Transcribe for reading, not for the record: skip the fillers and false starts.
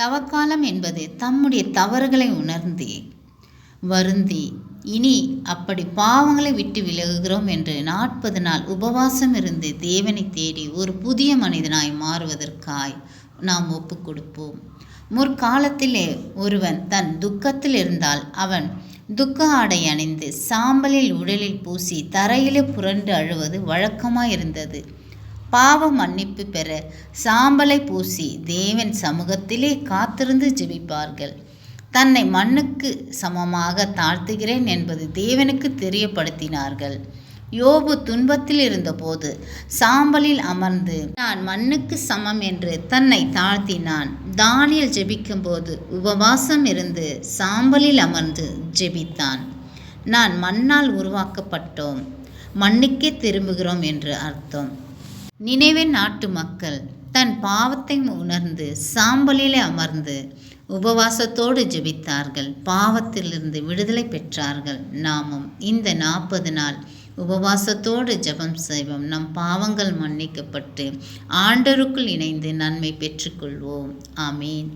தவக்காலம் என்பது தம்முடைய தவறுகளை உணர்ந்து வருந்தி இனி அப்படி பாவங்களை விட்டு விலகுகிறோம் என்று 40 நாள் உபவாசம் இருந்து தேவனை தேடி ஒரு புதிய மனிதனாய் மாறுவதற்காய் நாம் ஒப்பு கொடுப்போம். முற்காலத்திலே ஒருவன் தன் துக்கத்தில் இருந்தால் அவன் துக்க ஆடை அணிந்து சாம்பலில் உடலில் பூசி தரையிலே புரண்டு அழுவது வழக்கமாயிருந்தது. பாவ மன்னிப்பு பெற சாம்பலை பூசி தேவன் சமூகத்திலே காத்திருந்து ஜெபிப்பார்கள். தன்னை மண்ணுக்கு சமமாக தாழ்த்துகிறேன் என்பது தேவனுக்கு தெரியப்படுத்தினார்கள். யோபு துன்பத்தில் இருந்தபோது சாம்பலில் அமர்ந்து நான் மண்ணுக்கு சமம் என்று தன்னை தாழ்த்தினான். தானியேல் ஜெபிக்கும் போது உபவாசம் இருந்து சாம்பலில் அமர்ந்து ஜெபித்தான். நான் மண்ணால் உருவாக்கப்பட்டோம், மண்ணுக்கே திரும்புகிறோம் என்று அர்த்தம். நினைவே நாட்டு மக்கள் தன் பாவத்தை உணர்ந்து சாம்பலிலே அமர்ந்து உபவாசத்தோடு ஜெபித்தார்கள். பாவத்திலிருந்து விடுதலை பெற்றார்கள். நாமும் இந்த 40 நாள் உபவாசத்தோடு ஜெபம் செய்வோம். நம் பாவங்கள் மன்னிக்கப்பட்டு ஆண்டவருக்குள் இணைந்து நன்மை பெற்றுக்கொள்வோம். ஆமீன்.